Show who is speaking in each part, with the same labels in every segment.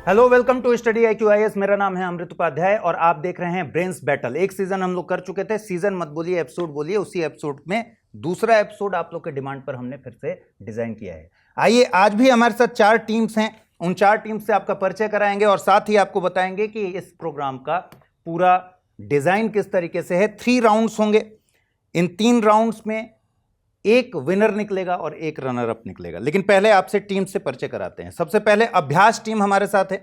Speaker 1: Hello, welcome to study IQ IAS। मेरा नाम है अमृत उपाध्याय और आप देख रहे हैं ब्रेन्स बैटल। एक सीजन हम लोग कर चुके थे, सीजन मत बोलिए, एपिसोड बोलिए। उसी एपिसोड में दूसरा एपिसोड आप लोग के डिमांड पर हमने फिर से डिजाइन किया है। आइए, आज भी हमारे साथ 4 टीम्स हैं। उन 4 टीम्स से आपका परिचय कराएंगे और साथ ही आपको बताएंगे कि इस प्रोग्राम का पूरा डिजाइन किस तरीके से है। 3 राउंड्स होंगे। इन 3 राउंड्स में एक विनर निकलेगा और एक रनर अप निकलेगा। लेकिन पहले आपसे टीम से परिचय कराते हैं। सबसे पहले अभ्यास टीम हमारे साथ है।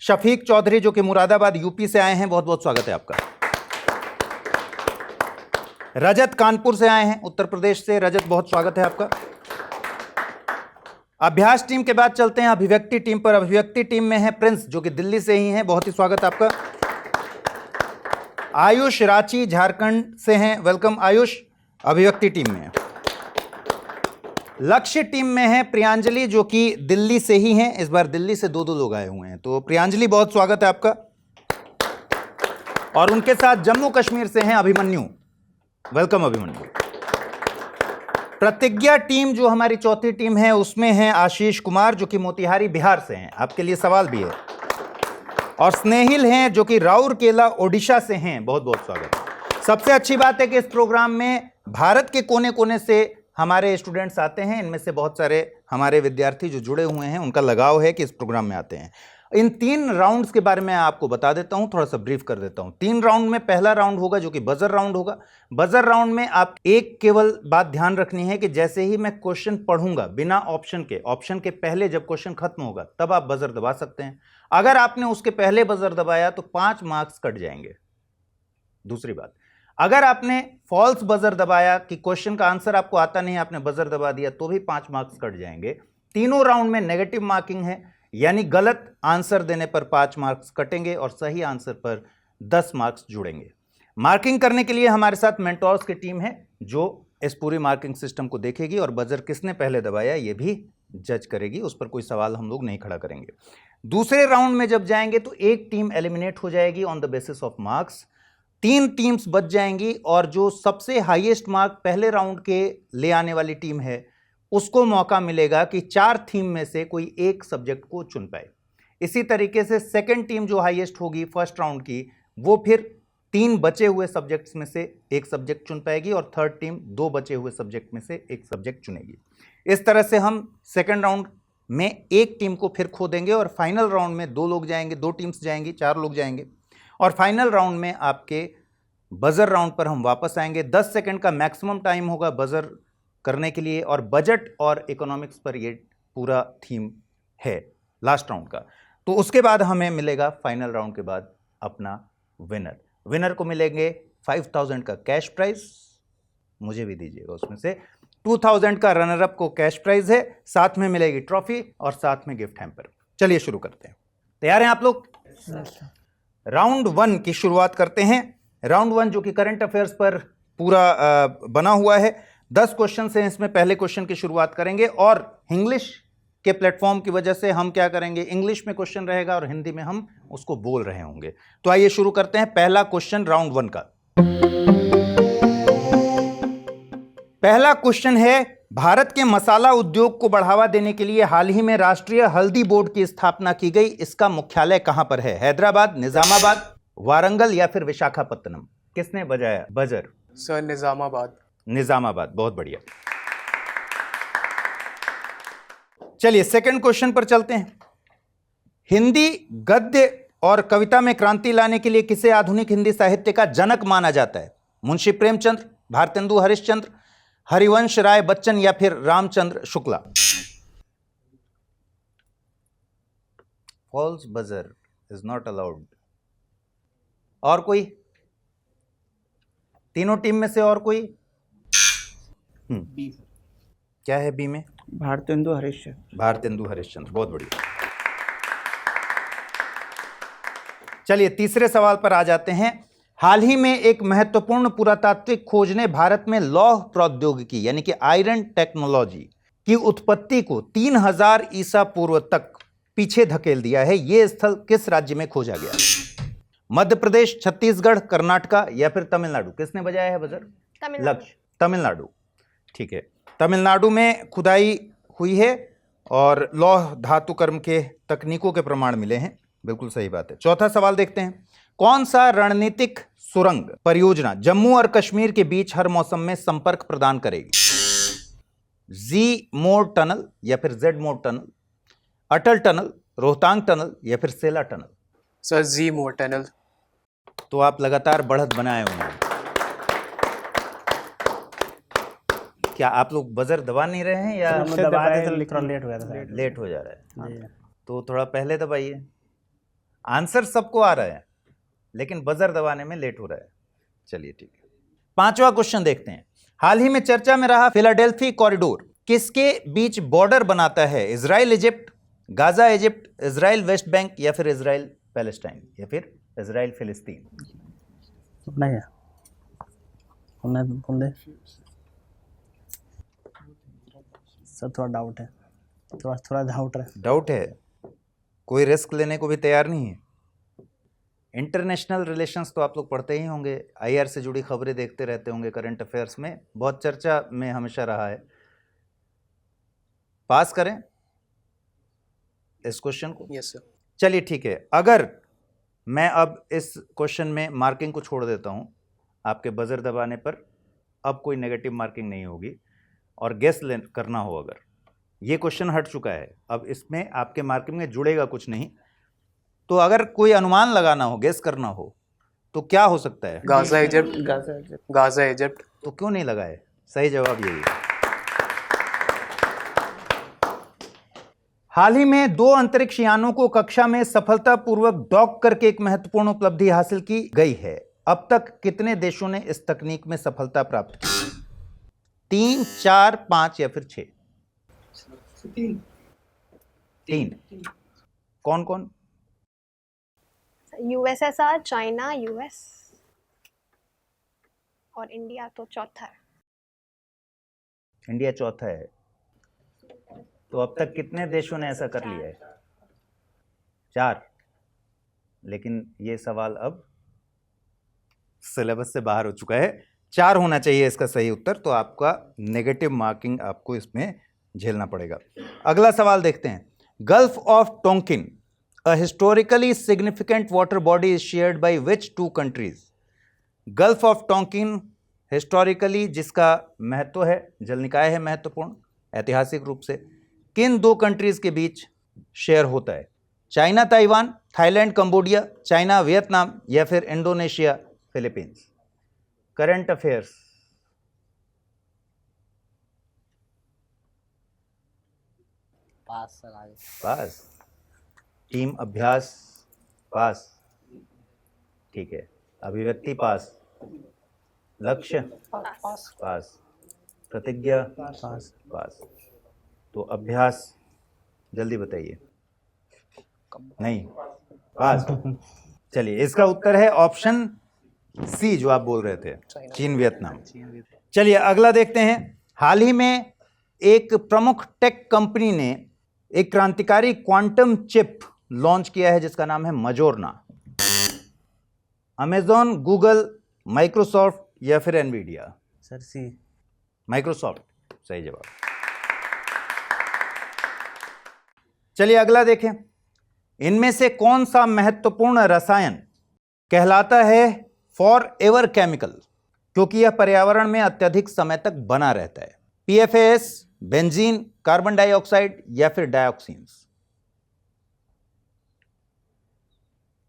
Speaker 1: शफीक चौधरी जो कि मुरादाबाद यूपी से आए हैं, बहुत बहुत स्वागत है आपका। रजत कानपुर से आए हैं, उत्तर प्रदेश से। रजत, बहुत स्वागत है आपका। अभ्यास टीम के बाद चलते हैं अभिव्यक्ति टीम पर। अभिव्यक्ति टीम में है प्रिंस जो कि दिल्ली से ही हैं, बहुत ही स्वागत आपका। आयुष रांची झारखंड से हैं, वेलकम आयुष, अभिव्यक्ति टीम में। लक्ष्य टीम में है प्रियांजलि जो कि दिल्ली से ही हैं। इस बार दिल्ली से 2 लोग आए हुए हैं, तो प्रियांजलि बहुत स्वागत है आपका। और उनके साथ जम्मू कश्मीर से हैं अभिमन्यु, वेलकम अभिमन्यु। प्रतिज्ञा टीम जो हमारी चौथी टीम है, उसमें है आशीष कुमार जो कि मोतिहारी बिहार से हैं, आपके लिए सवाल भी है। और स्नेहिल हैं जो कि राउरकेला ओडिशा से हैं, बहुत बहुत स्वागत। सबसे अच्छी बात है कि इस प्रोग्राम में भारत के कोने कोने से हमारे स्टूडेंट्स आते हैं। इनमें से बहुत सारे हमारे विद्यार्थी जो जुड़े हुए हैं, उनका लगाव है कि इस प्रोग्राम में आते हैं। इन 3 राउंड्स के बारे में आपको बता देता हूं, थोड़ा सा ब्रीफ कर देता हूं। 3 राउंड में पहला राउंड होगा जो कि बजर राउंड होगा। बजर राउंड में आप एक केवल बात ध्यान रखनी है कि जैसे ही मैं क्वेश्चन पढ़ूंगा बिना ऑप्शन के पहले जब क्वेश्चन खत्म होगा तब आप बजर दबा सकते हैं। अगर आपने उसके पहले बजर दबाया तो 5 मार्क्स कट जाएंगे। दूसरी बात, अगर आपने फॉल्स बजर दबाया कि क्वेश्चन का आंसर आपको आता नहीं, आपने बजर दबा दिया, तो भी 5 मार्क्स कट जाएंगे। तीनों राउंड में नेगेटिव मार्किंग है, यानी गलत आंसर देने पर 5 मार्क्स कटेंगे और सही आंसर पर 10 मार्क्स जुड़ेंगे। मार्किंग करने के लिए हमारे साथ मेंटोर्स की टीम है जो इस पूरी मार्किंग सिस्टम को देखेगी और बजर किसने पहले दबाया ये भी जज करेगी। उस पर कोई सवाल हम लोग नहीं खड़ा करेंगे। दूसरे राउंड में जब जाएंगे तो एक टीम एलिमिनेट हो जाएगी on the basis of marks. 3 teams बच जाएंगी और जो सबसे हाईएस्ट मार्क पहले राउंड के ले आने वाली टीम है उसको मौका मिलेगा कि 4 थीम में से कोई एक सब्जेक्ट को चुन पाए। इसी तरीके से सेकंड टीम जो हाईएस्ट होगी फर्स्ट राउंड की, वो फिर 3 बचे हुए सब्जेक्ट्स में से एक सब्जेक्ट चुन पाएगी और थर्ड टीम 2 बचे हुए सब्जेक्ट में से एक सब्जेक्ट चुनेगी। इस तरह से हम सेकेंड राउंड में एक टीम को फिर खो देंगे और फाइनल राउंड में 2 लोग जाएंगे, 2 टीम्स जाएंगी, 4 लोग जाएंगे। और फाइनल राउंड में आपके बजर राउंड पर हम वापस आएंगे। 10 सेकंड का मैक्सिमम टाइम होगा बजर करने के लिए और बजट और इकोनॉमिक्स पर ये पूरा थीम है लास्ट राउंड का। तो उसके बाद हमें मिलेगा फाइनल राउंड के बाद अपना विनर को मिलेंगे 5000 का कैश प्राइज, मुझे भी दीजिएगा उसमें से। 2000 का रनर अप को कैश प्राइज है, साथ में मिलेगी ट्रॉफी और साथ में गिफ्ट हैम्पर। चलिए शुरू करते हैं। तैयार हैं आप लोग? राउंड 1 की शुरुआत करते हैं। राउंड 1 जो कि करंट अफेयर्स पर पूरा बना हुआ है। 10 क्वेश्चन हैं इसमें। पहले क्वेश्चन की शुरुआत करेंगे और इंग्लिश के प्लेटफॉर्म की वजह से हम क्या करेंगे, इंग्लिश में क्वेश्चन रहेगा और हिंदी में हम उसको बोल रहे होंगे। तो आइए शुरू करते हैं। पहला क्वेश्चन राउंड 1 का। पहला क्वेश्चन है, भारत के मसाला उद्योग को बढ़ावा देने के लिए हाल ही में राष्ट्रीय हल्दी बोर्ड की स्थापना की गई। इसका मुख्यालय कहां पर है? हैदराबाद, निजामाबाद, वारंगल या फिर विशाखापत्तनम? किसने बजाया बजर?
Speaker 2: सर निजामाबाद।
Speaker 1: निजामाबाद, बहुत बढ़िया। चलिए सेकंड क्वेश्चन पर चलते हैं। हिंदी गद्य और कविता में क्रांति लाने के लिए किसे आधुनिक हिंदी साहित्य का जनक माना जाता है? मुंशी प्रेमचंद्र, भारतेंदु हरिश्चंद्र, हरिवंश राय बच्चन या फिर Ramchandra Shukla? False buzzer is not allowed. और कोई? तीनों टीम में से और कोई?
Speaker 2: बी।
Speaker 1: क्या है बी में?
Speaker 3: भारतेंदु हरिश्चंद्र।
Speaker 1: भारतेंदु हरिश्चंद्र, बहुत बढ़िया। चलिए तीसरे सवाल पर आ जाते हैं। हाल ही में एक महत्वपूर्ण पुरातात्विक खोज ने भारत में लौह प्रौद्योगिकी यानी कि आयरन टेक्नोलॉजी की उत्पत्ति को 3000 ईसा पूर्व तक पीछे धकेल दिया है। यह स्थल किस राज्य में खोजा गया? मध्य प्रदेश, छत्तीसगढ़, कर्नाटका या फिर तमिलनाडु? किसने बजाया है बजर? लक्ष्य, तमिलनाडु। ठीक है, तमिलनाडु में खुदाई हुई है और लौह धातु कर्म के तकनीकों के प्रमाण मिले हैं। बिल्कुल सही बात है। चौथा सवाल देखते हैं, कौन सा रणनीतिक सुरंग परियोजना जम्मू और कश्मीर के बीच हर मौसम में संपर्क प्रदान करेगी? जी मोड टनल या फिर जेड मोड टनल, अटल टनल, रोहतांग टनल या फिर सेला टनल?
Speaker 2: सर जी मोर टनल।
Speaker 1: तो आप लगातार बढ़त बनाए हुए हैं। क्या आप लोग बजर दबा नहीं रहे हैं या
Speaker 3: हम दबाए थे तो लिख रहा लेट हो गया था शायद।
Speaker 1: लेट हो जा रहा है?
Speaker 3: जी।
Speaker 1: तो थोड़ा पहले दबाइए। आंसर सबको आ रहा है लेकिन बजर दबाने में लेट हो रहा है। चलिए ठीक है। पांचवा क्वेश्चन देखते हैं, हाल ही में चर्चा में रहा फिलाडेल्फी कॉरिडोर किसके बीच बॉर्डर बनाता है? Israel Egypt, Gaza Egypt, Israel West Bank या फिर इजराइल पैलेस्टाइन या फिर इजराइल फिलिस्तीन?
Speaker 3: नहीं है कौन दे सर, थोड़ा डाउट है, थोड़ा डाउट है।
Speaker 1: डाउट है? कोई रिस्क लेने को भी तैयार नहीं है? इंटरनेशनल रिलेशंस तो आप लोग पढ़ते ही होंगे, आईआर से जुड़ी खबरें देखते रहते होंगे, करंट अफेयर्स में बहुत चर्चा में हमेशा रहा है। पास करें इस क्वेश्चन को?
Speaker 2: Yes sir.
Speaker 1: चलिए ठीक है, अगर मैं अब इस क्वेश्चन में मार्किंग को छोड़ देता हूं, आपके बजर दबाने पर अब कोई नेगेटिव मार्किंग नहीं होगी और गेस करना हो, अगर ये क्वेश्चन हट चुका है, अब इसमें आपके मार्किंग में जुड़ेगा कुछ नहीं, तो अगर कोई अनुमान लगाना हो, गेस करना हो, तो क्या हो सकता है?
Speaker 2: Gaza Egypt. Gaza Egypt.
Speaker 1: तो क्यों नहीं लगाए? सही जवाब यही है। हाल ही में 2 अंतरिक्ष यानों को कक्षा में सफलतापूर्वक डॉक करके एक महत्वपूर्ण उपलब्धि हासिल की गई है। अब तक कितने देशों ने इस तकनीक में सफलता प्राप्त की? 3, 4, 5 या फिर 6? 3। कौन कौन?
Speaker 4: यूएसएसआर, चाइना, यूएस और इंडिया तो चौथा है।
Speaker 1: इंडिया चौथा है। तो अब तक कितने देशों ने ऐसा कर लिया है? 4। लेकिन ये सवाल अब सिलेबस से बाहर हो चुका है। 4 होना चाहिए इसका सही उत्तर, तो आपका नेगेटिव मार्किंग आपको इसमें झेलना पड़ेगा। अगला सवाल देखते हैं, gulf of Tonkin a historically significant water body is shared by which 2 countries? Gulf of Tonkin historically जिसका महत्व है, जल निकाय है महत्वपूर्ण ऐतिहासिक रूप से, किन 2 कंट्रीज के बीच शेयर होता है? China Taiwan, Thailand Cambodia, China Vietnam या फिर Indonesia Philippines? Current affairs.
Speaker 3: Pass sir, आगे
Speaker 1: पास। टीम अभ्यास पास, ठीक है। अभिव्यक्ति पास, लक्ष्य पास, प्रतिज्ञा पास। तो अभ्यास जल्दी बताइए। नहीं पास। चलिए इसका उत्तर है ऑप्शन सी, जो आप बोल रहे थे, चीन वियतनाम। चलिए अगला देखते हैं, हाल ही में एक प्रमुख टेक कंपनी ने एक क्रांतिकारी क्वांटम चिप लॉन्च किया है जिसका नाम है मजोरना। अमेजॉन, गूगल, माइक्रोसॉफ्ट या फिर एनवीडिया?
Speaker 3: सर सी।
Speaker 1: माइक्रोसॉफ्ट सही जवाब। चलिए अगला देखें, इनमें से कौन सा महत्वपूर्ण रसायन कहलाता है फॉर एवर केमिकल क्योंकि यह पर्यावरण में अत्यधिक समय तक बना रहता है? पीएफएस, बेंजीन, कार्बन डाइऑक्साइड या फिर डाइऑक्सीन्स?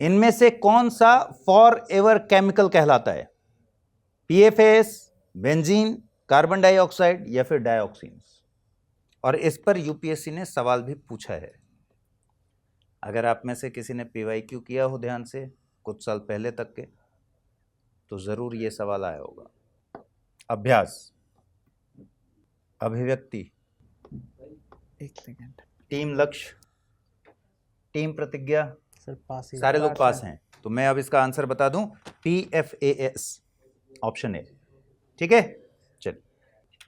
Speaker 1: इनमें से कौन सा फॉर एवर केमिकल कहलाता है? पीएफएस, बेंजीन, कार्बन डाइऑक्साइड या फिर डाइऑक्सीन्स? और इस पर यूपीएससी ने सवाल भी पूछा है। अगर आप में से किसी ने पीवाईक्यू किया हो ध्यान से कुछ साल पहले तक के, तो जरूर ये सवाल आया होगा। अभ्यास, अभिव्यक्ति,
Speaker 3: एक सेकंड,
Speaker 1: टीम लक्ष्य, टीम प्रतिज्ञा?
Speaker 3: सर पास ही।
Speaker 1: सारे लोग पास हैं, तो मैं अब इसका आंसर बता दूं, PFAS ऑप्शन ए। ठीक है, चलिए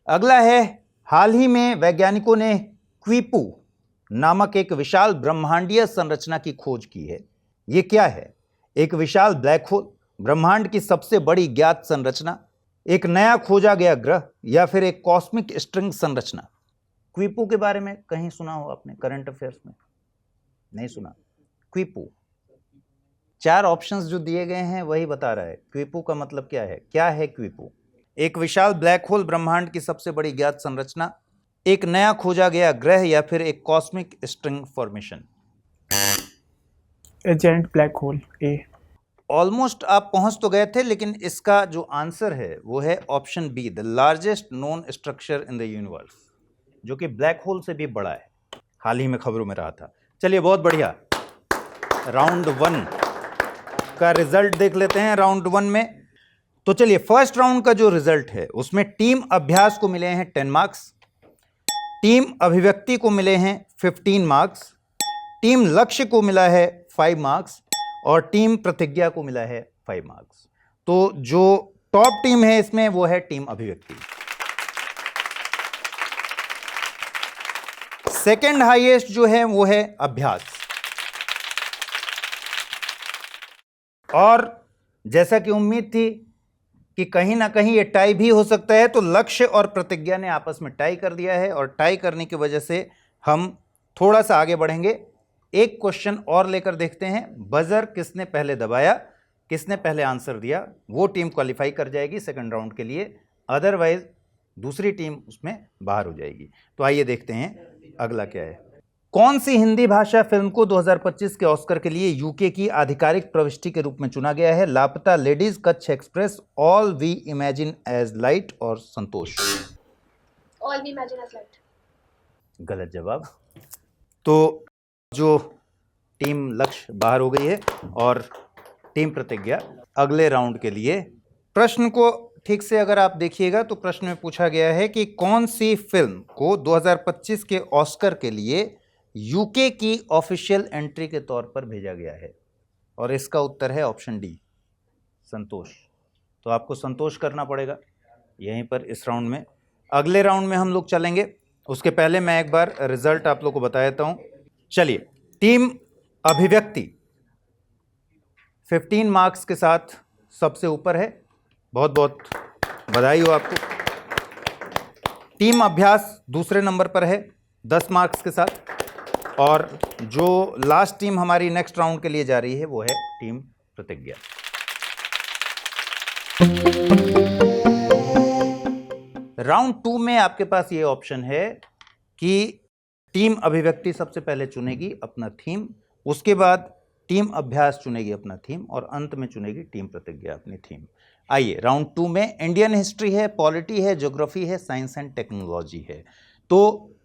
Speaker 1: अगला है, हाल ही में वैज्ञानिकों ने क्वीपू नामक एक विशाल ब्रह्मांडीय संरचना की खोज की है। यह क्या है? एक विशाल ब्लैक होल, ब्रह्मांड की सबसे बड़ी ज्ञात संरचना, एक नया खोजा गया ग्रह या फिर एक कॉस्मिक स्ट्रिंग संरचना? क्वीपू के बारे में कहीं सुना हो आपने करंट अफेयर्स में? नहीं सुना? क्वीपू 4 ऑप्शंस जो दिए गए हैं वही बता रहा है। क्विपू का मतलब क्या है क्विपू? एक विशाल ब्लैक होल, ब्रह्मांड की सबसे बड़ी ज्ञात संरचना, एक नया खोजा गया ग्रह, या फिर एक cosmic string formation.
Speaker 5: Agent black hole A.
Speaker 1: Almost आप पहुंच तो गए थे, लेकिन इसका जो आंसर है वो है option B, the largest known structure in the universe, जो कि ब्लैक होल से भी बड़ा है। हाल ही में खबरों में रहा था। चलिए, बहुत बढ़िया। राउंड 1 का रिजल्ट देख लेते हैं। राउंड 1 में तो चलिए, फर्स्ट राउंड का जो रिजल्ट है उसमें टीम अभ्यास को मिले हैं 10 मार्क्स, टीम अभिव्यक्ति को मिले हैं 15 मार्क्स, टीम लक्ष्य को मिला है 5 मार्क्स और टीम प्रतिज्ञा को मिला है 5 मार्क्स। तो जो टॉप टीम है इसमें वो है टीम अभिव्यक्ति। सेकंड हाईएस्ट जो है वो है अभ्यास। और जैसा कि उम्मीद थी कि कहीं ना कहीं ये टाई भी हो सकता है, तो लक्ष्य और प्रतिज्ञा ने आपस में टाई कर दिया है और टाई करने की वजह से हम थोड़ा सा आगे बढ़ेंगे। एक क्वेश्चन और लेकर देखते हैं। बजर किसने पहले दबाया, किसने पहले आंसर दिया, वो टीम क्वालिफाई कर जाएगी सेकंड राउंड के लिए, अदरवाइज दूसरी टीम उसमें बाहर हो जाएगी। तो आइए देखते हैं अगला क्या है। कौन सी हिंदी भाषा फिल्म को 2025 के ऑस्कर के लिए यूके की आधिकारिक प्रविष्टि के रूप में चुना गया है? Laapataa Ladies, Kutch Express, All We Imagine As Light और Santosh.
Speaker 4: All we imagine as light.
Speaker 1: गलत जवाब। तो जो टीम लक्ष्य बाहर हो गई है और टीम प्रतिज्ञा अगले राउंड के लिए। प्रश्न को ठीक से अगर आप देखिएगा तो प्रश्न में पूछा गया है कि कौन सी फिल्म को 2025 के ऑस्कर के लिए यूके की ऑफिशियल एंट्री के तौर पर भेजा गया है, और इसका उत्तर है ऑप्शन डी, संतोष। तो आपको संतोष करना पड़ेगा यहीं पर इस राउंड में। अगले राउंड में हम लोग चलेंगे, उसके पहले मैं एक बार रिजल्ट आप लोग को बता देता हूं। चलिए, टीम अभिव्यक्ति 15 मार्क्स के साथ सबसे ऊपर है, बहुत बहुत बधाई हो आपको। टीम अभ्यास दूसरे नंबर पर है 10 मार्क्स के साथ, और जो लास्ट टीम हमारी नेक्स्ट राउंड के लिए जा रही है वो है टीम प्रतिज्ञा। राउंड 2 में आपके पास ये ऑप्शन है कि टीम अभिव्यक्ति सबसे पहले चुनेगी अपना थीम, उसके बाद टीम अभ्यास चुनेगी अपना थीम, और अंत में चुनेगी टीम प्रतिज्ञा अपनी थीम। आइए, राउंड 2 में इंडियन हिस्ट्री है, पॉलिटी है, ज्योग्राफी है, साइंस एंड टेक्नोलॉजी है। तो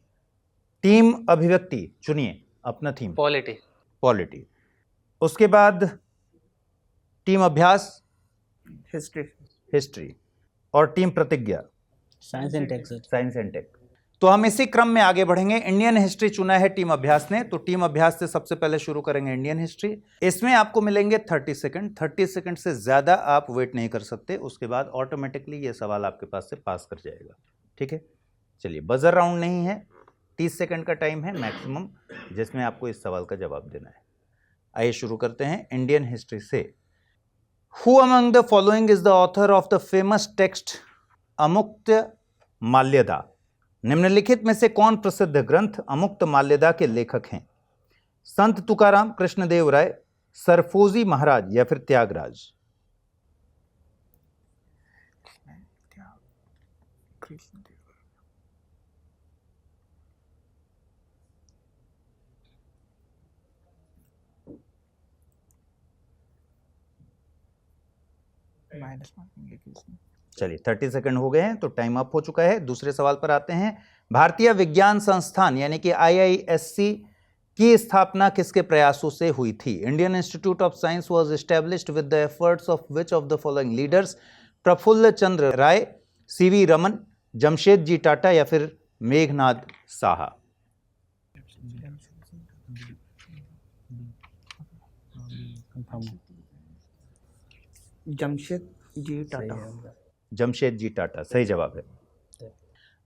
Speaker 1: टीम अभिव्यक्ति चुनिए अपना थीम। पॉलिटी। उसके बाद टीम अभ्यास हिस्ट्री, और टीम प्रतिज्ञा
Speaker 3: साइंस एंड टेक।
Speaker 1: तो हम इसी क्रम में आगे बढ़ेंगे। इंडियन हिस्ट्री चुना है टीम अभ्यास ने, तो टीम अभ्यास से सबसे पहले शुरू करेंगे इंडियन हिस्ट्री। इसमें आपको मिलेंगे 30 सेकंड। 30 सेकंड से ज़्यादा आप वेट नहीं कर सकते, उसके बाद ऑटोमेटिकली ये सवाल आपके पास से पास कर जाएगा। ठीक है, चलिए, बजर राउंड नहीं है, 30 सेकंड का टाइम है मैक्सिमम, जिसमें आपको इस सवाल का जवाब देना है। आइए शुरू करते हैं इंडियन हिस्ट्री से। Who among the following is the author of the famous text Amuktamalyada? निम्नलिखित में से कौन प्रसिद्ध ग्रंथ अमुक्तमाल्यदा के लेखक हैं? संत तुकाराम, कृष्णदेव राय, सरफोजी महाराज या फिर त्यागराज? चलिए, 30 सेकंड हो गए हैं, तो टाइम अप हो चुका है। दूसरे सवाल पर आते हैं। भारतीय विज्ञान संस्थान यानी कि IISc की स्थापना किसके प्रयासों से हुई थी? Indian Institute of Science was established with the efforts of which of the following leaders? Prafulla Chandra Ray, CV Raman, Jamshed ji Tata या फिर मेघनाद साहा?
Speaker 5: जमशेद जी टाटा
Speaker 1: सही जवाब है।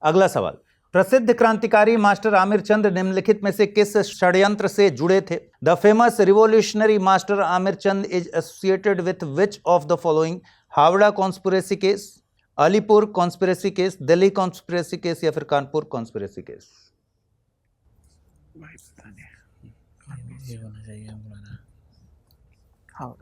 Speaker 1: अगला सवाल। प्रसिद्ध क्रांतिकारी मास्टर आमिर चंद निम्नलिखित में से किस षड्यंत्र से जुड़े थे? The famous revolutionary master Aamir Chand is associated with which of the following? Howrah conspiracy case, Alipur conspiracy case, Delhi conspiracy case या फिर कानपुर कॉन्स्पिरेसी केस?
Speaker 3: हाँ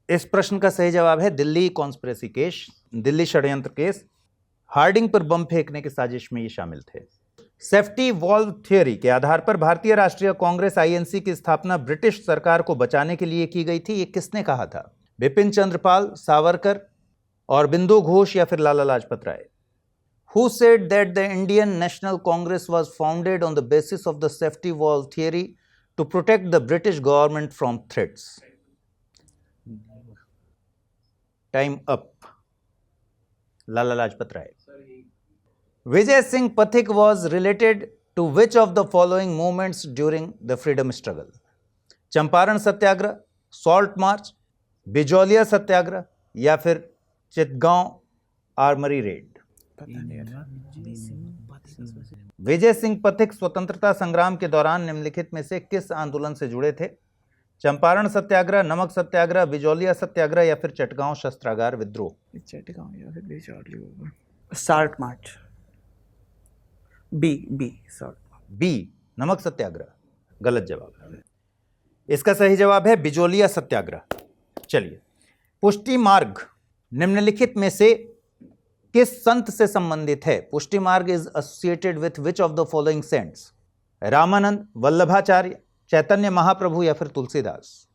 Speaker 1: इस प्रश्न का सही जवाब है दिल्ली कॉन्स्पिरेसी केस, दिल्ली षड्यंत्र केस। हार्डिंग पर बम फेंकने की साजिश में ये शामिल थे। सेफ्टी वॉल्व थ्योरी के आधार पर भारतीय राष्ट्रीय कांग्रेस आईएनसी की स्थापना ब्रिटिश सरकार को बचाने के लिए की गई थी, ये किसने कहा था? बिपिन चंद्रपाल, सावरकर, औरबिंदो घोष या फिर Lala Lajpat Rai? Who said that the Indian National Congress was founded on the basis of the safety valve theory to protect the British government from threats? Time up. Lala Lajpat Rai. Vijay Singh Pathik was related to which of the following movements during the freedom struggle? Champaran Satyagraha, salt march, Bijolia Satyagraha या फिर Chittagong armoury raid? Vijay Singh Pathik स्वतंत्रता संग्राम के दौरान निम्नलिखित में से किस आंदोलन से जुड़े थे? चंपारण सत्याग्रह, नमक सत्याग्रह, बिजौलिया सत्याग्रह या फिर चटगांव शस्त्रागार विद्रोह?
Speaker 3: चटगांव या फिर Bijolia. Salt march. B salt.
Speaker 1: B Namak Satyagraha गलत जवाब। इसका सही जवाब है बिजौलिया सत्याग्रह। चलिए, पुष्टि मार्ग निम्नलिखित में से किस संत से संबंधित है? Pushti Marg is associated with which of the following saints? Ramanand, Vallabhacharya, Chaitanya Mahaprabhu या फिर तुलसीदास?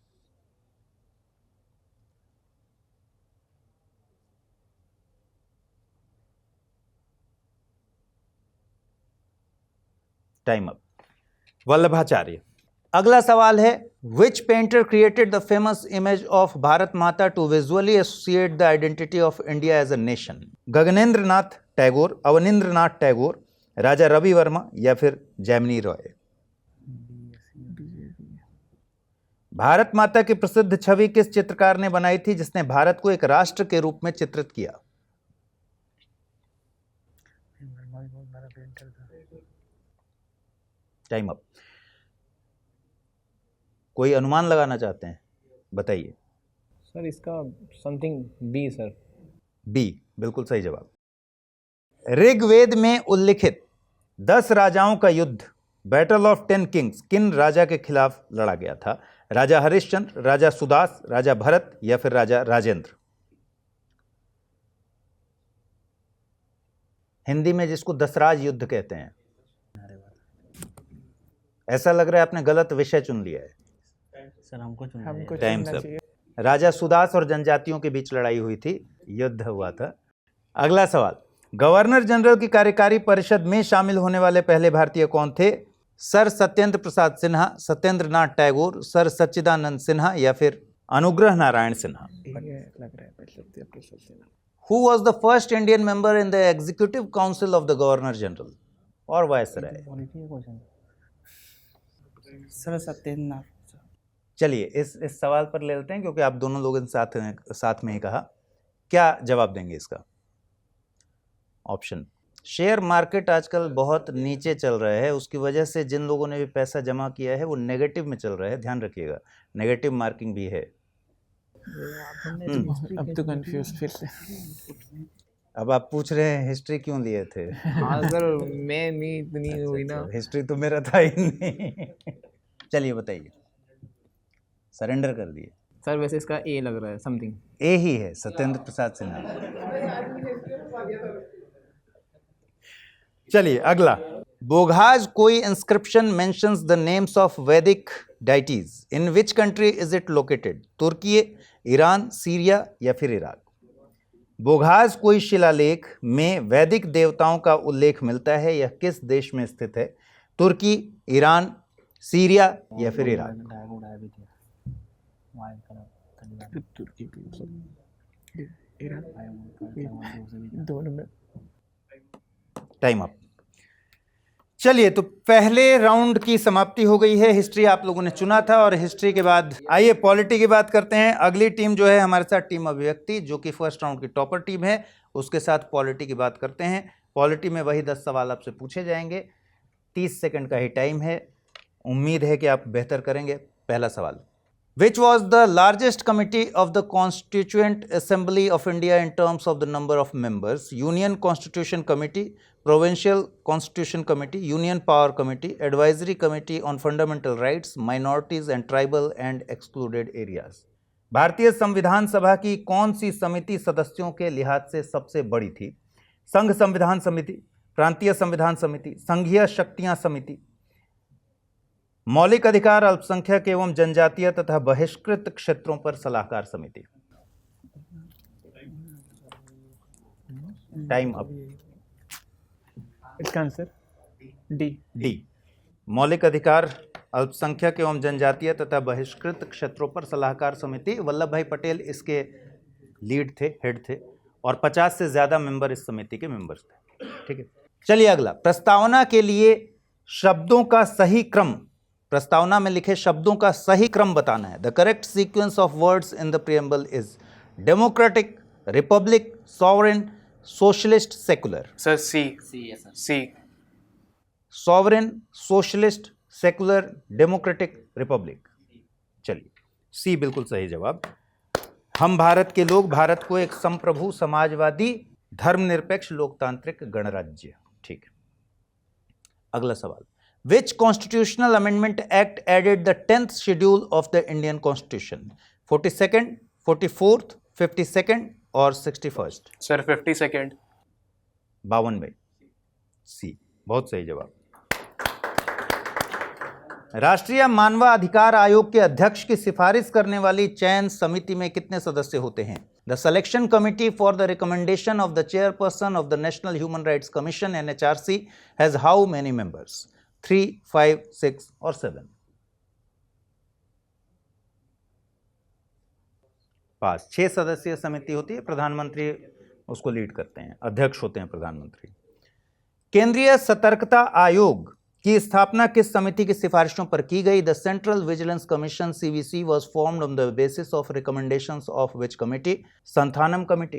Speaker 1: Time up. वल्लभाचार्य। अगला सवाल है, which painter created the famous image of Bharat Mata to visually associate the identity of India as a nation? Gaganendranath Tagore, Abanindranath Tagore, Raja Ravi Varma या फिर जैमिनी रॉय? भारत माता की प्रसिद्ध छवि किस चित्रकार ने बनाई थी जिसने भारत को एक राष्ट्र के रूप में चित्रित किया? Time up. कोई अनुमान लगाना चाहते हैं? बताइए
Speaker 5: सर। इसका समथिंग बी सर।
Speaker 1: बी बिल्कुल सही जवाब। ऋग्वेद में उल्लिखित 10 राजाओं का युद्ध बैटल ऑफ 10 किंग्स किन राजा के खिलाफ लड़ा गया था? राजा हरिश्चंद्र, राजा सुदास, राजा भरत या फिर राजा राजेंद्र? हिंदी में जिसको दसराज युद्ध कहते हैं। ऐसा लग रहा है आपने गलत विषय चुन लिया है
Speaker 3: सर। हमको
Speaker 1: टाइम से। राजा सुदास और जनजातियों के बीच लड़ाई हुई थी, युद्ध हुआ था। अगला सवाल, गवर्नर जनरल की कार्यकारी परिषद में शामिल होने वाले पहले भारतीय कौन थे? सर सत्येंद्र प्रसाद सिन्हा, सत्येंद्र नाथ टैगोर, सर सच्चिदानंद सिन्हा या फिर Anugrah Narayan Sinha? Who was the first Indian member in the executive council of the governor general और वायसराय?
Speaker 3: सर सत्येंद्र नाथ।
Speaker 1: चलिए इस सवाल पर ले लेते हैं क्योंकि आप दोनों लोगों ने साथ में ही कहा। क्या जवाब देंगे इसका? ऑप्शन। शेयर मार्केट आजकल बहुत नीचे चल रहा है, उसकी वजह से जिन लोगों ने भी पैसा जमा किया है वो नेगेटिव में चल रहा है, ध्यान रखिएगा, नेगेटिव मार्किंग भी है।
Speaker 3: अब तो कंफ्यूज फिर से।
Speaker 1: अब आप पूछ रहे हैं हिस्ट्री क्यों लिए थे?
Speaker 5: हाँ सर, मैं नहीं इतनी हुई ना।
Speaker 1: हिस्ट्री तो मेरा था ही नहीं। चलिए बताइए, सरेंडर कर दिए
Speaker 5: सर। वैसे इसका ए लग रहा है, समथिंग
Speaker 1: ए ही है, सत्येंद्र प्रसाद सिन्हा। चलिए अगला, Boghazkoi inscription mentions the names of Vedic deities, in which country is it located? Turkey, Iran, Syria या फिर इराक? बोघाज कोई शिलालेख में वैदिक देवताओं का उल्लेख मिलता है, यह किस देश में स्थित है? तुर्की, ईरान, सीरिया या फिर इराक?
Speaker 3: दोनों में।
Speaker 1: Time up. चलिए, तो पहले राउंड की समाप्ति हो गई है। हिस्ट्री आप लोगों ने चुना था और हिस्ट्री के बाद आइए पॉलिटी की बात करते हैं। अगली टीम जो है हमारे साथ टीम अभिव्यक्ति, जो कि फर्स्ट राउंड की टॉपर टीम है, उसके साथ पॉलिटी की बात करते हैं। पॉलिटी में वही 10 सवाल आपसे पूछे जाएंगे, 30 सेकंड का ही टाइम है। उम्मीद है कि आप बेहतर करेंगे। पहला सवाल, Which was the largest committee of the Constituent Assembly of India in terms of the number of members? Union Constitution Committee, Provincial Constitution Committee, Union Power Committee, Advisory Committee on Fundamental Rights, Minorities and Tribal and Excluded Areas. भारतीय संविधान सभा की कौन सी समिति सदस्यों के लिहाज से सबसे बड़ी थी? संघ संविधान समिति, प्रांतीय संविधान समिति, संघीय शक्तियां समिति, मौलिक अधिकार अल्पसंख्यक एवं जनजातीय तथा बहिष्कृत क्षेत्रों पर सलाहकार समिति। Time up.
Speaker 5: इसका आंसर डी।
Speaker 1: डी, मौलिक अधिकार अल्पसंख्यक एवं जनजातीय तथा बहिष्कृत क्षेत्रों पर सलाहकार समिति। वल्लभ भाई पटेल इसके लीड थे, हेड थे, और 50 से ज्यादा मेंबर इस समिति के मेंबर्स थे। ठीक है, चलिए अगला। प्रस्तावना के लिए शब्दों का सही क्रम, प्रस्तावना में लिखे शब्दों का सही क्रम बताना है। The correct sequence of words in the preamble is democratic, republic, sovereign, socialist, secular.
Speaker 2: Sir C. C.
Speaker 1: Sovereign, socialist, secular, democratic, republic. चलिए, सी बिल्कुल सही जवाब। हम भारत के लोग भारत को एक संप्रभु, समाजवादी, धर्मनिरपेक्ष, लोकतांत्रिक गणराज्य। ठीक है, अगला सवाल। Which constitutional amendment act added the 10th schedule of the Indian Constitution? 42nd, 44th, 52nd और 61st?
Speaker 2: Sir 52nd।
Speaker 1: 52वें। सी, बहुत सही जवाब। राष्ट्रीय मानवाधिकार आयोग के अध्यक्ष की सिफारिश करने वाली चयन समिति में कितने सदस्य होते हैं? The selection committee for the recommendation of the chairperson of the national human rights commission NHRC has how many members? 3, 5, 6 और 7? पास। 6 सदस्यीय समिति होती है, प्रधानमंत्री उसको लीड करते हैं, अध्यक्ष होते हैं प्रधानमंत्री। केंद्रीय सतर्कता आयोग की स्थापना किस समिति की सिफारिशों पर की गई? The central vigilance commission CVC was formed on the basis of recommendations of which committee? Santhanam committee,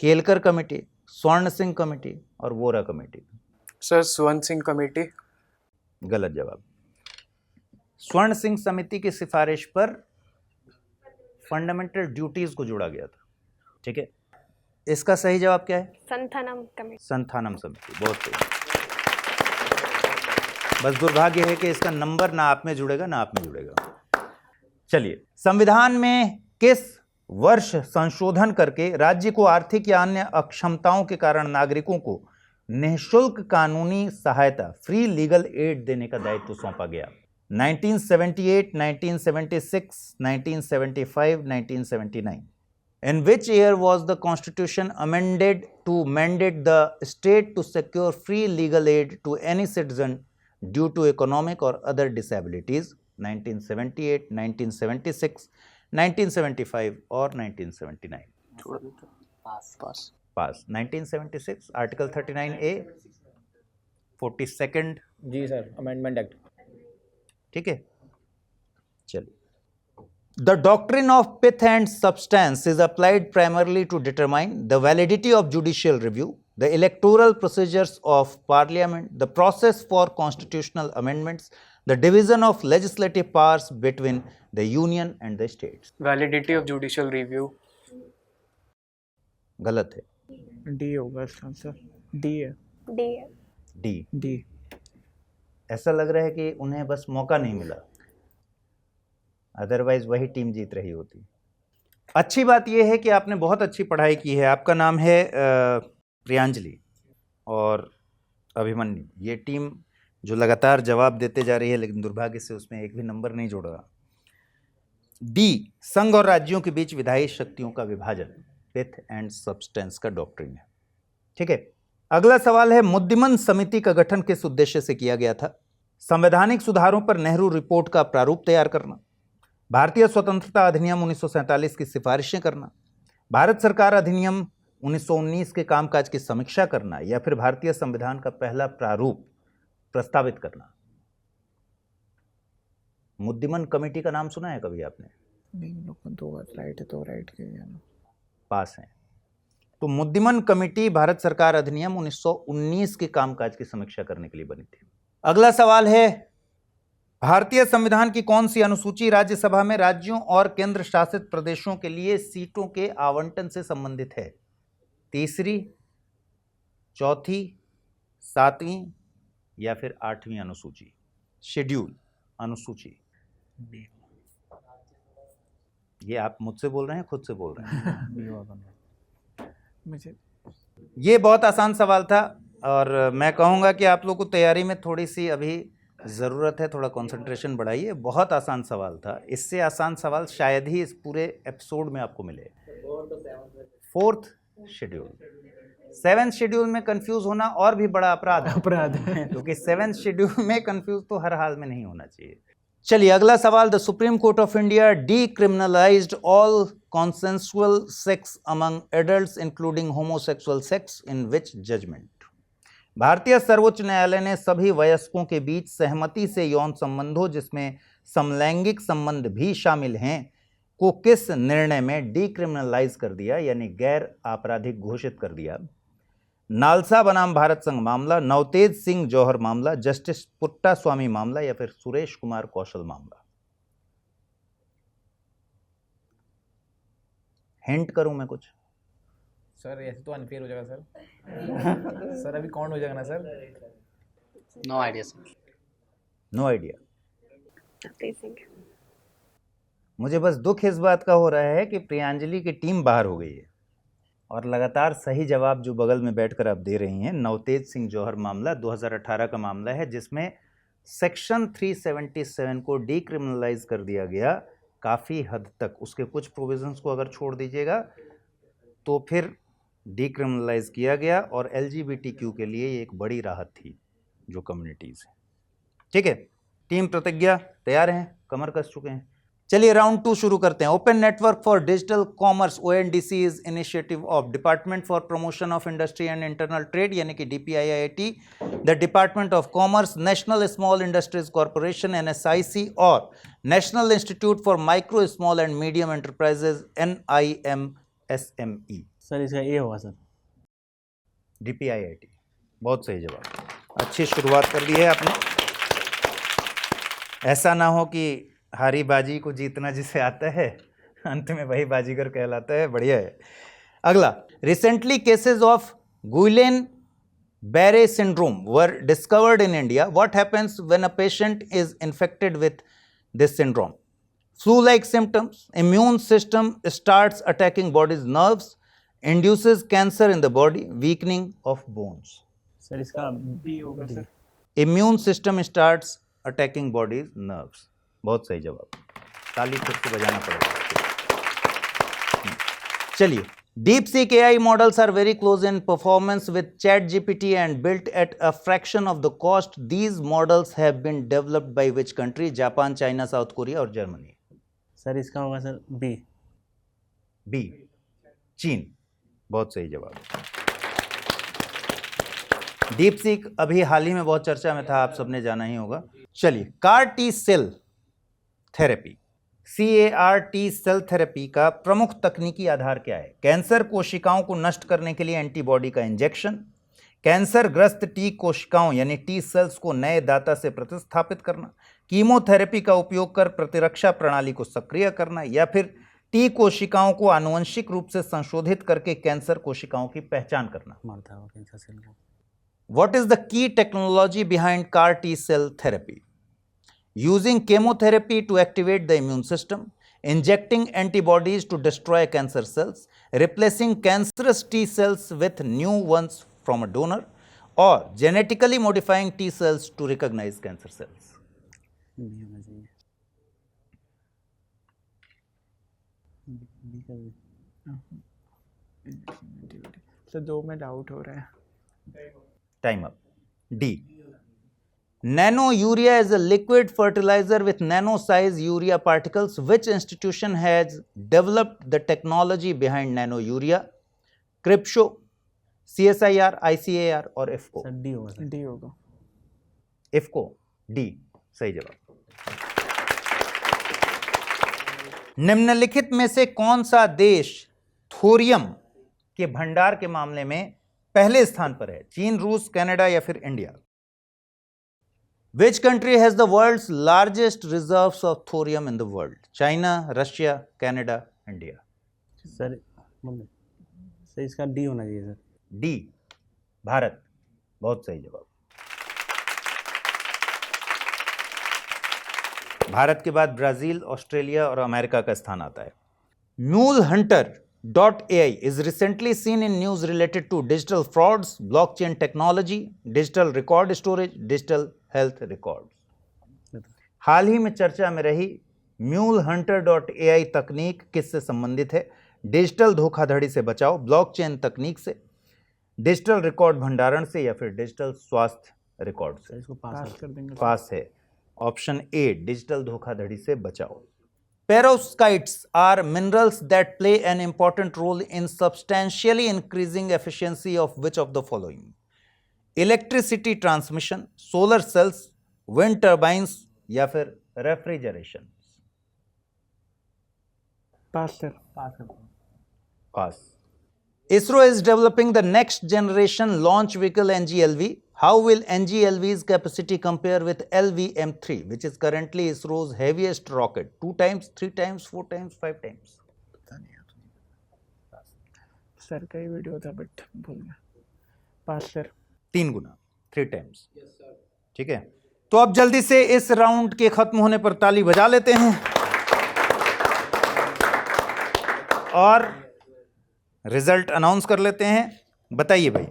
Speaker 1: Kelkar committee, स्वर्ण सिंह कमिटी और वोरा कमिटी?
Speaker 2: सर स्वर्ण सिंह कमेटी।
Speaker 1: गलत जवाब। स्वर्ण सिंह समिति की सिफारिश पर फंडामेंटल ड्यूटीज को जोड़ा गया था। ठीक है, इसका सही जवाब क्या है?
Speaker 4: संथानम कमेटी।
Speaker 1: संथानम समिति, बहुत सही। बस दुर्भाग्य है कि इसका नंबर ना आप में जुड़ेगा ना आप में जुड़ेगा। चलिए, संविधान में किस वर्ष संशोधन करके राज्य को आर्थिक या अन्य अक्षमताओं के कारण नागरिकों को निःशुल्क कानूनी सहायता, फ्री लीगल एड देने का दायित्व सौंपा गया? 1978, 1976, 1975, 1979? In which year was the Constitution amended to mandate the state to secure free legal aid to any citizen due to economic or other disabilities? 1978, 1976, 1975 or 1979? पास। 1976 आर्टिकल 39A, 42nd।
Speaker 5: जी sir, amendment act.
Speaker 1: ठीक है, चलिए। The doctrine of pith and substance is applied primarily to determine the validity of judicial review, the electoral procedures of parliament, the process for constitutional amendments, the division of legislative powers between the union and the states?
Speaker 2: Validity of judicial review।
Speaker 1: गलत है।
Speaker 5: D होगा इसका answer. D है।
Speaker 4: D.
Speaker 1: D.
Speaker 5: D.
Speaker 1: ऐसा लग रहा है कि उन्हें बस मौका नहीं मिला, अदरवाइज वही टीम जीत रही होती। अच्छी बात यह है कि आपने बहुत अच्छी पढ़ाई की है। आपका नाम है प्रियांजलि और अभिमन्यु। ये टीम जो लगातार जवाब देते जा रही है, लेकिन दुर्भाग्य से उसमें एक भी नंबर नहीं जोड़ रहा। डी, संघ और राज्यों के बीच विधायी शक्तियों का विभाजन, पिथ एंड सब्सटेंस का डॉक्ट्रिन है। ठीक है, अगला सवाल है, मुद्दिमन समिति का गठन किस उद्देश्य से किया गया था? संवैधानिक सुधारों पर नेहरू रिपोर्ट का प्रारूप तैयार करना, भारतीय स्वतंत्रता अधिनियम 1947 की सिफारिशें करना, भारत सरकार अधिनियम 1919 के कामकाज की समीक्षा करना, या फिर भारतीय संविधान का पहला प्रारूप प्रस्तावित करना? मुद्दिमन कमेटी का नाम सुना है कभी आपने?
Speaker 5: नहीं, लोग दो राइट है तो राइट के
Speaker 1: पास हैं। तो मुद्दिमन कमेटी भारत सरकार अधिनियम 1919 के कामकाज की समीक्षा करने के लिए बनी थी। अगला सवाल है, भारतीय संविधान की कौन सी अनुसूची राज्यसभा में राज्यों और केंद्र शासित प्रदेशों के लिए सीटों के आवंटन से संबंधित है? तीसरी, चौथी, सातवीं या फिर आठवीं अनुसूची? शेड्यूल, अनुसूची। ये आप मुझसे बोल रहे हैं, खुद से बोल रहे हैं?
Speaker 5: मुझे
Speaker 1: ये बहुत आसान सवाल था और मैं कहूँगा कि आप लोग को तैयारी में थोड़ी सी अभी ज़रूरत है, थोड़ा कंसंट्रेशन बढ़ाइए। बहुत आसान सवाल था, इससे आसान सवाल शायद ही इस पूरे एपिसोड में आपको मिले। फोर्थ शेड्यूल, सेवेंथ शेड्यूल में कंफ्यूज होना और भी बड़ा अपराध है क्योंकि सेवेंथ शेड्यूल में कंफ्यूज तो हर हाल में नहीं होना चाहिए। चलिए अगला सवाल। The supreme court of India decriminalised all consensual sex among adults including homosexual sex in which judgment? भारतीय सर्वोच्च न्यायालय ने सभी वयस्कों के बीच सहमति से यौन संबंधों जिसमें समलैंगिक संबंध भी शामिल हैं को किस निर्णय में डीक्रिमिनलाइज कर दिया, यानी गैर आपराधिक घोषित कर दिया? नालसा बनाम भारत संघ मामला, नवतेज सिंह जौहर मामला, जस्टिस पुट्टा स्वामी मामला या फिर सुरेश कुमार कौशल मामला? हिंट करूं मैं कुछ?
Speaker 5: सर ऐसे तो अनफेयर हो जाएगा सर। सर अभी कौन हो जाएगा ना sir?
Speaker 3: No idea sir.
Speaker 1: No idea. मुझे बस दुख इस बात का हो रहा है कि प्रियांजलि की टीम बाहर हो गई है और लगातार सही जवाब जो बगल में बैठकर आप दे रही हैं, नवतेज सिंह जौहर मामला 2018 का मामला है जिसमें सेक्शन 377 को डीक्रिमिनलाइज कर दिया गया काफ़ी हद तक। उसके कुछ प्रोविजंस को अगर छोड़ दीजिएगा तो फिर डीक्रिमिनलाइज किया गया और LGBTQ के लिए ये एक बड़ी राहत थी जो कम्युनिटीज़ हैं। ठीक है, टीम प्रतिज्ञा तैयार हैं, कमर कस चुके हैं। चलिए राउंड 2 शुरू करते हैं। Open network for digital commerce ONDC is initiative of department for promotion of industry and internal trade यानी कि DPIIT, the department of commerce, national small industries corporation NSIC और national institute for micro small and medium enterprises NIMSME।
Speaker 3: Sir इसका ए होगा sir.
Speaker 1: DPIIT, बहुत सही जवाब। अच्छी शुरुआत कर दी है आपने। ऐसा ना हो कि हारी बाजी को जीतना जिसे आता है अंत में वही बाजीगर कहलाता है। बढ़िया है। अगला, recently cases of Guillain Barre syndrome were discovered in India. What happens when a patient is infected with this syndrome? Flu-like symptoms, immune system starts attacking body's nerves, induces cancer in the body, weakening of bones.
Speaker 3: Sir इसका
Speaker 5: B होगा sir.
Speaker 1: Immune system starts attacking body's nerves. बहुत सही जवाब। ताली खुद से बजाना पड़ेगा। चलिए, DeepSeek AI models are very close in performance with ChatGPT and built at a fraction of the cost. These models have been developed by which country? Japan, China, south Korea और जर्मनी।
Speaker 3: सर इसका होगा sir B.
Speaker 1: B, चीन। बहुत सही जवाब। DeepSeek अभी हाल ही में बहुत चर्चा में था, आप सबने जाना ही होगा। चलिए, CAR T cell therapy, CAR-T cell therapy का प्रमुख तकनीकी आधार क्या है? कैंसर कोशिकाओं को नष्ट करने के लिए एंटीबॉडी का इंजेक्शन, कैंसर ग्रस्त टी कोशिकाओं यानी टी सेल्स को नए दाता से प्रतिस्थापित करना, कीमोथेरेपी का उपयोग कर प्रतिरक्षा प्रणाली को सक्रिय करना या फिर टी कोशिकाओं को आनुवंशिक रूप से संशोधित करके कैंसर कोशिकाओं की पहचान करना।
Speaker 3: मारता है कैंसर सेल को।
Speaker 1: What is the key technology behind CAR T cell therapy? Using chemotherapy to activate the immune system, injecting antibodies to destroy cancer cells, replacing cancerous T cells with new ones from a donor, or genetically modifying T cells to recognize cancer cells.
Speaker 3: B होना चाहिए। B का B.
Speaker 5: Sir दो में doubt हो रहा है।
Speaker 1: Time up. D. Nano urea is a liquid fertilizer with nano-size urea particles. Which institution has developed the technology behind nano urea? CRIPSHO, CSIR, ICAR और IFCO?
Speaker 3: Sir D होगा sir.
Speaker 5: D होगा।
Speaker 1: IFCO, D, सही जवाब। निम्नलिखित में से कौन सा देश थोरियम के भंडार के मामले में पहले स्थान पर है? चीन, रूस, कनाडा या फिर India? Which country has the world's largest reserves of thorium in the world? China, Russia, Canada, India.
Speaker 3: Sir मतलब सर इसका डी होना चाहिए सर।
Speaker 1: डी, भारत। बहुत सही जवाब। भारत के बाद ब्राजील, ऑस्ट्रेलिया और अमेरिका का स्थान आता है। MuleHunter.ai is recently seen in news related to digital frauds, blockchain technology, digital record storage, digital health records. हाल ही में चर्चा में रही MuleHunter.ai तकनीक किससे संबंधित है? डिजिटल धोखाधड़ी से बचाव, ब्लॉकचेन तकनीक से, डिजिटल रिकॉर्ड भंडारण से, या फिर डिजिटल स्वास्थ्य रिकॉर्ड से?
Speaker 3: इसको पास कर देंगे।
Speaker 1: पास है। ऑप्शन ए, डिजिटल धोखाधड़ी से बचाव। Perovskites are minerals that play an important role in substantially increasing efficiency of which of the following? Electricity transmission, solar cells, wind turbines, या फिर refrigeration?
Speaker 3: पास सर। पास कर।
Speaker 1: Pass. ISRO is developing the next generation launch vehicle NGLV. How will NGLV's capacity compare with LVM-3, which is currently ISRO's heaviest rocket? 2 times, 3 times, 4 times, 5 times?
Speaker 3: Sir का ही video था but भूल गया। पास sir.
Speaker 1: 3 गुना, 3 times. ठीक है, तो अब जल्दी से इस राउंड के खत्म होने पर ताली बजा लेते हैं और रिजल्ट अनाउंस कर लेते हैं। बताइए भाई।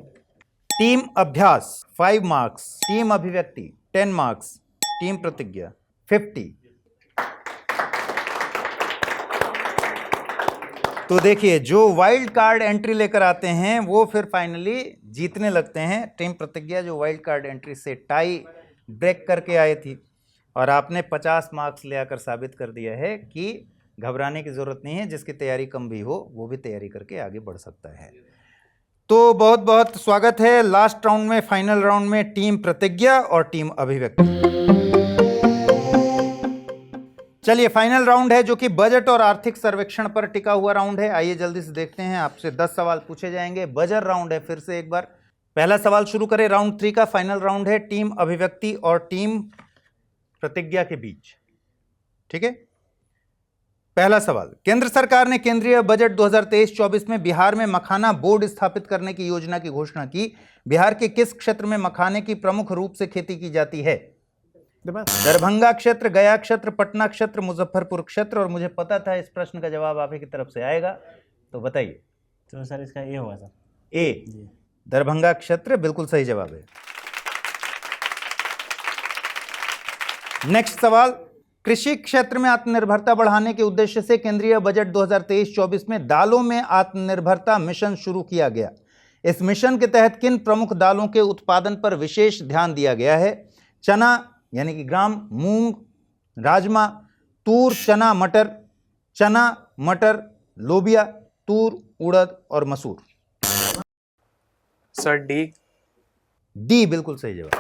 Speaker 1: टीम अभ्यास 5 मार्क्स, टीम अभिव्यक्ति 10 मार्क्स, टीम प्रतिज्ञा 50। तो देखिए, जो वाइल्ड कार्ड एंट्री लेकर आते हैं वो फिर फाइनली जीतने लगते हैं। टीम प्रतिज्ञा जो वाइल्ड कार्ड एंट्री से टाई ब्रेक करके आए थी, और आपने 50 मार्क्स ले आकर साबित कर दिया है कि घबराने की जरूरत नहीं है, जिसकी तैयारी कम भी हो वो भी तैयारी करके आगे बढ़ सकता है। तो बहुत बहुत स्वागत है लास्ट राउंड में, फाइनल राउंड में टीम प्रतिज्ञा और टीम अभिव्यक्ति। चलिए, फाइनल राउंड है जो कि बजट और आर्थिक सर्वेक्षण पर टिका हुआ राउंड है। आइए जल्दी से देखते हैं। आपसे 10 सवाल पूछे जाएंगे। बजट राउंड है। फिर से एक बार पहला सवाल शुरू करें। राउंड 3 का फाइनल राउंड है टीम अभिव्यक्ति और टीम प्रतिज्ञा के बीच। ठीक है, पहला सवाल। केंद्र सरकार ने केंद्रीय बजट 2023-24 में बिहार में मखाना बोर्ड स्थापित करने की योजना की घोषणा की। बिहार के किस क्षेत्र में मखाने की प्रमुख रूप से खेती की जाती है? दरभंगा क्षेत्र, गया क्षेत्र, पटना क्षेत्र, मुजफ्फरपुर क्षेत्र। और मुझे पता था इस प्रश्न का जवाब आप ही की तरफ से आएगा, तो बताइए।
Speaker 3: तो सर इसका ए होगा सर।
Speaker 1: ए, दरभंगा क्षेत्र बिल्कुल सही जवाब है। नेक्स्ट सवाल। कृषि क्षेत्र में आत्मनिर्भरता बढ़ाने के उद्देश्य से केंद्रीय बजट 2023-24 में दालों में आत्मनिर्भरता मिशन शुरू किया गया। इस मिशन के तहत किन प्रमुख दालों के उत्पादन पर विशेष ध्यान दिया गया है? चना यानी कि ग्राम, मूंग, राजमा, तूर, चना, मटर, लोबिया, तूर, उड़द और मसूर।
Speaker 2: Sir D.
Speaker 1: डी बिल्कुल सही जवाब।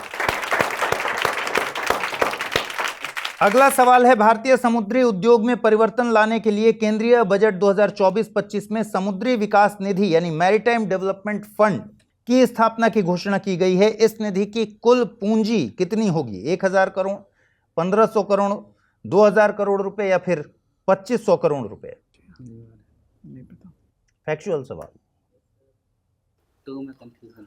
Speaker 1: अगला सवाल है। भारतीय समुद्री उद्योग में परिवर्तन लाने के लिए केंद्रीय बजट 2024-25 में समुद्री विकास निधि यानी मैरीटाइम डेवलपमेंट फंड की स्थापना की घोषणा की गई है। इस निधि की कुल पूंजी कितनी होगी? 1000 करोड़, 1500 करोड़, 2000 करोड़ रुपए या फिर 2500 करोड़ रुपए?
Speaker 3: नहीं पता।
Speaker 1: फैक्चुअल सवाल।
Speaker 6: तो मैं कंफ्यूजन।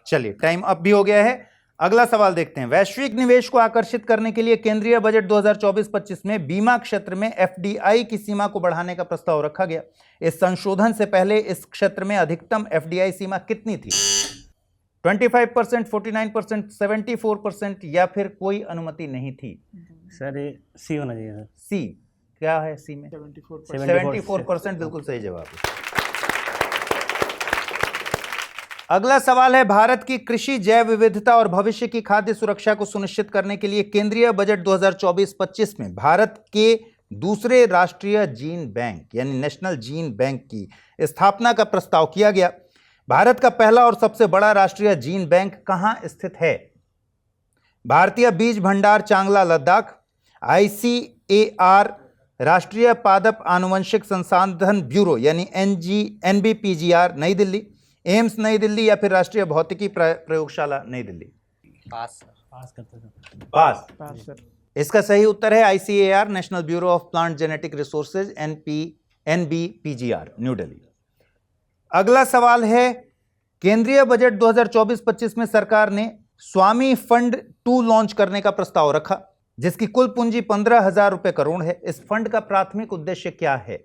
Speaker 1: चलिए, टाइम अप भी हो गया है। अगला सवाल देखते हैं। वैश्विक निवेश को आकर्षित करने के लिए केंद्रीय बजट 2024-25 में बीमा क्षेत्र में एफडीआई की सीमा को बढ़ाने का प्रस्ताव रखा गया। इस संशोधन से पहले इस क्षेत्र में अधिकतम एफडीआई सीमा कितनी थी? 25%, 49%, 74% या फिर कोई अनुमति नहीं थी?
Speaker 3: सर ये सी होना चाहिए सर।
Speaker 1: सी क्या है? सी में 74% बिल्कुल सही जवाब है। अगला सवाल है। भारत की कृषि जैव विविधता और भविष्य की खाद्य सुरक्षा को सुनिश्चित करने के लिए केंद्रीय बजट 2024-25 में भारत के दूसरे राष्ट्रीय जीन बैंक यानी नेशनल जीन बैंक की स्थापना का प्रस्ताव किया गया। भारत का पहला और सबसे बड़ा राष्ट्रीय जीन बैंक कहां स्थित है? भारतीय बीज भंडार चांगला लद्दाख, ICAR राष्ट्रीय पादप आनुवंशिक संसाधन ब्यूरो यानी NBPGR नई दिल्ली, एम्स नई दिल्ली या फिर राष्ट्रीय भौतिकी प्रयोगशाला नई दिल्ली?
Speaker 6: पास
Speaker 3: पास करते सर।
Speaker 1: पास।
Speaker 2: पास सर।
Speaker 1: इसका सही उत्तर है ICAR, national bureau of plant genetic resources, NBPGR, new Delhi. अगला सवाल है, केंद्रीय बजट 2024-25 में सरकार ने स्वामी फंड 2 लॉन्च करने का प्रस्ताव रखा, जिसकी कुल पूंजी 15,000 करोड़ है। इस फंड का प्राथमिक उद्देश्य क्या है?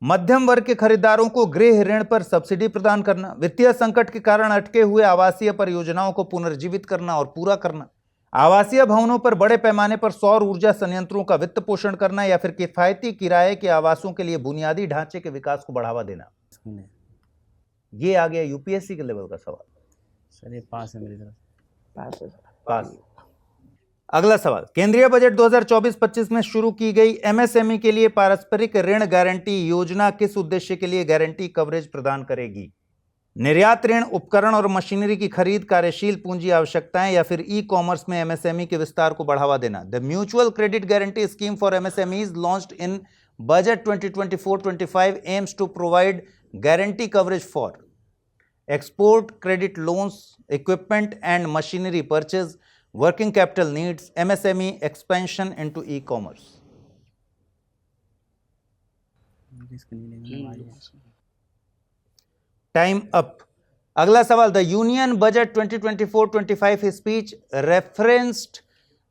Speaker 1: मध्यम वर्ग के खरीदारों को गृह ऋण पर सब्सिडी प्रदान करना, वित्तीय संकट के कारण अटके हुए आवासीय परियोजनाओं को पुनर्जीवित करना और पूरा करना, आवासीय भवनों पर बड़े पैमाने पर सौर ऊर्जा संयंत्रों का वित्त पोषण करना, या फिर किफायती किराए के आवासों के लिए बुनियादी ढांचे के विकास को बढ़ावा देना।
Speaker 3: स्कीम है।
Speaker 1: ये आ गया यूपीएससी के लेवल का सवाल।
Speaker 3: सर ये पास है मेरी तरफ।
Speaker 2: पास है।
Speaker 1: पास। अगला सवाल, केंद्रीय बजट 2024-25 में शुरू की गई MSME के लिए पारस्परिक ऋण गारंटी योजना किस उद्देश्य के लिए गारंटी कवरेज प्रदान करेगी? निर्यात ऋण, उपकरण और मशीनरी की खरीद, कार्यशील पूंजी आवश्यकताएं, या फिर ई-कॉमर्स में MSME के विस्तार को बढ़ावा देना। The mutual credit guarantee scheme for MSMEs launched in budget 2024-25 aims to provide guarantee coverage for export credit loans, equipment and machinery purchase, working capital needs, MSME expansion into e-commerce. Time up. अगला सवाल, the union budget 2024-25 speech referenced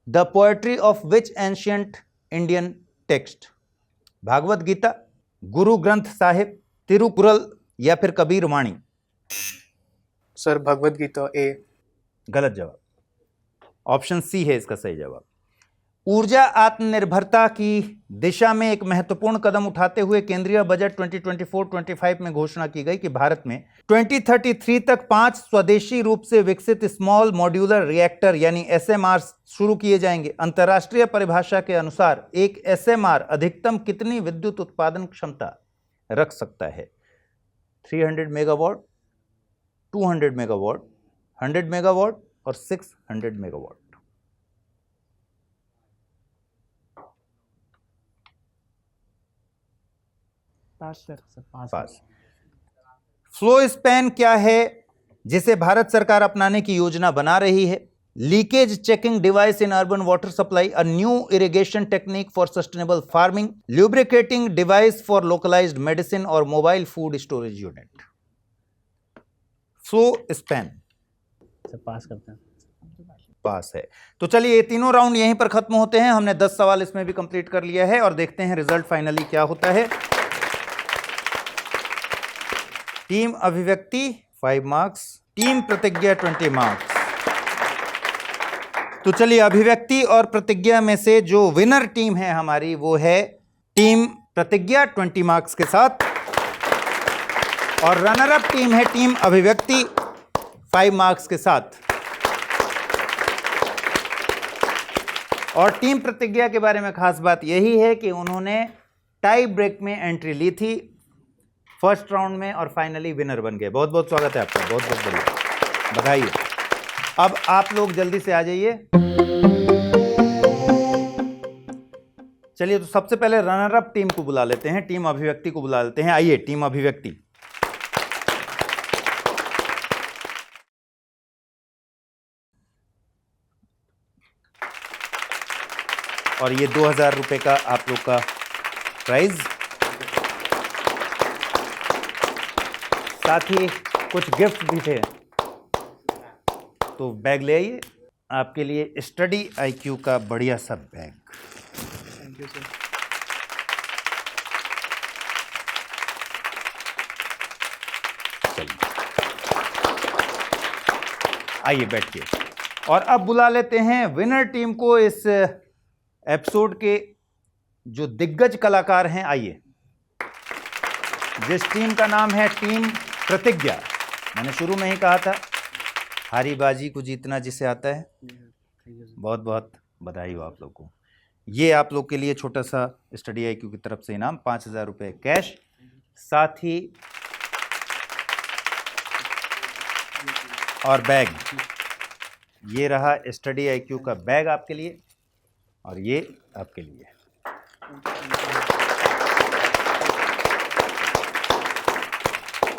Speaker 1: the poetry of which ancient Indian text? Bhagwat Gita, Guru Granth Sahib, Tirukkural, या फिर Kabir Vani?
Speaker 2: Sir Bhagavad Gita A.
Speaker 1: गलत जवाब। Option C है इसका सही जवाब। ऊर्जा आत्मनिर्भरता की दिशा में एक महत्वपूर्ण कदम उठाते हुए केंद्रीय बजट 2024-25 में घोषणा की गई कि भारत में 2033 तक 5 स्वदेशी रूप से विकसित स्मॉल मॉड्यूलर रिएक्टर यानी SMR शुरू किए जाएंगे। अंतर्राष्ट्रीय परिभाषा के अनुसार एक SMR अधिकतम कितनी विद्युत उत्पादन क्षमता रख सकता है? 300 मेगावाट, 200 मेगावाट, 100 मेगावाट और 600 मेगावाट?
Speaker 2: पास सर।
Speaker 1: पास। फ्लो स्पैन क्या है जिसे भारत सरकार अपनाने की योजना बना रही है? Leakage checking device in urban water supply, a new irrigation technique for sustainable farming, lubricating device for localised medicine और mobile food storage unit? Flow span.
Speaker 3: Sir pass करते हैं।
Speaker 1: पास है। तो चलिए ये तीनों राउंड यहीं पर खत्म होते हैं। हमने 10 सवाल इसमें भी कंप्लीट कर लिया है और देखते हैं रिजल्ट फाइनली क्या होता है। टीम अभिव्यक्ति 5 मार्क्स, टीम प्रतिज्ञा 20 मार्क्स। तो चलिए अभिव्यक्ति और प्रतिज्ञा में से जो विनर टीम है हमारी वो है टीम प्रतिज्ञा 20 मार्क्स के साथ, और रनर अप टीम है टीम अभिव्यक्ति 5 मार्क्स के साथ। और टीम प्रतिज्ञा के बारे में खास बात यही है कि उन्होंने टाई ब्रेक में एंट्री ली थी फर्स्ट राउंड में और फाइनली विनर बन गए। बहुत बहुत स्वागत है आपका, बहुत बहुत बढ़िया, बधाई। अब आप लोग जल्दी से आ जाइए। चलिए तो सबसे पहले रनर अप टीम को बुला लेते हैं, टीम अभिव्यक्ति को बुला लेते हैं। आइए टीम अभिव्यक्ति। और ये 2000 रुपए का आप लोग का प्राइज, साथ ही कुछ गिफ्ट भी थे, तो बैग ले आइए। आपके लिए स्टडी IQ का बढ़िया सा बैग।
Speaker 2: Thank you sir.
Speaker 1: चलिए आइए बैठिए। और अब बुला लेते हैं विनर टीम को, इस एपिसोड के जो दिग्गज कलाकार हैं। आइए, जिस टीम का नाम है टीम प्रतिज्ञा। मैंने शुरू में ही कहा था हारी बाजी को जीतना जिसे आता है। बहुत बहुत बधाई हो आप लोग को। ये आप लोग के लिए छोटा सा स्टडी IQ की तरफ से इनाम 5000 रुपये कैश, साथ ही और बैग। ये रहा स्टडी IQ का बैग आपके लिए, और ये आपके लिए।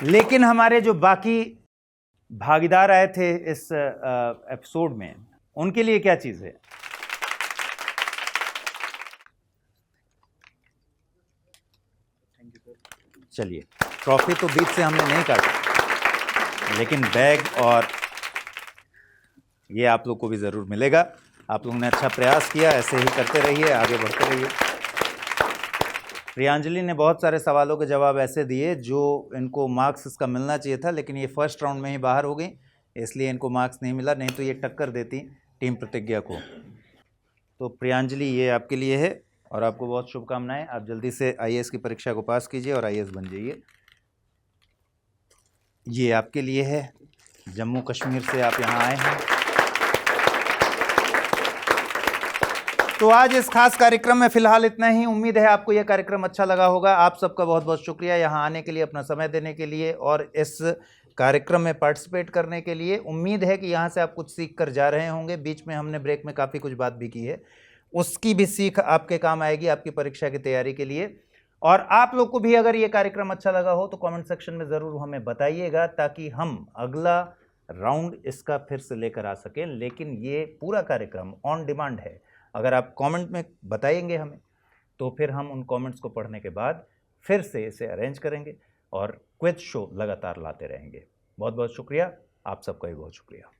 Speaker 1: लेकिन हमारे जो बाकी भागीदार आए थे इस एपिसोड में, उनके लिए क्या चीज़ है? चलिए, ट्रॉफी तो बीच से हमने नहीं काटी, लेकिन बैग और ये आप लोग को भी ज़रूर मिलेगा। आप लोगों ने अच्छा प्रयास किया, ऐसे ही करते रहिए, आगे बढ़ते रहिए। प्रियांजलि ने बहुत सारे सवालों के जवाब ऐसे दिए जो इनको मार्क्स इसका मिलना चाहिए था, लेकिन ये फर्स्ट राउंड में ही बाहर हो गई, इसलिए इनको मार्क्स नहीं मिला, नहीं तो ये टक्कर देती टीम प्रतिज्ञा को। तो प्रियांजलि, ये आपके लिए है और आपको बहुत शुभकामनाएं। आप जल्दी से आईएएस की परीक्षा को पास कीजिए और आईएएस बन जाइए। ये आपके लिए है, जम्मू कश्मीर से आप यहाँ आए हैं। तो आज इस खास कार्यक्रम में फिलहाल इतना ही। उम्मीद है आपको यह कार्यक्रम अच्छा लगा होगा। आप सबका बहुत बहुत शुक्रिया यहाँ आने के लिए, अपना समय देने के लिए और इस कार्यक्रम में पार्टिसिपेट करने के लिए। उम्मीद है कि यहाँ से आप कुछ सीख कर जा रहे होंगे। बीच में हमने ब्रेक में काफ़ी कुछ बात भी की है, उसकी भी सीख आपके काम आएगी आपकी परीक्षा की तैयारी के लिए। और आप लोग को भी अगर ये कार्यक्रम अच्छा लगा हो तो कमेंट सेक्शन में ज़रूर हमें बताइएगा, ताकि हम अगला राउंड इसका फिर से लेकर आ सकें। लेकिन ये पूरा कार्यक्रम ऑन डिमांड है। अगर आप कमेंट में बताएंगे हमें, तो फिर हम उन कमेंट्स को पढ़ने के बाद फिर से इसे अरेंज करेंगे और क्विज शो लगातार लाते रहेंगे। बहुत बहुत शुक्रिया, आप सबका भी बहुत शुक्रिया।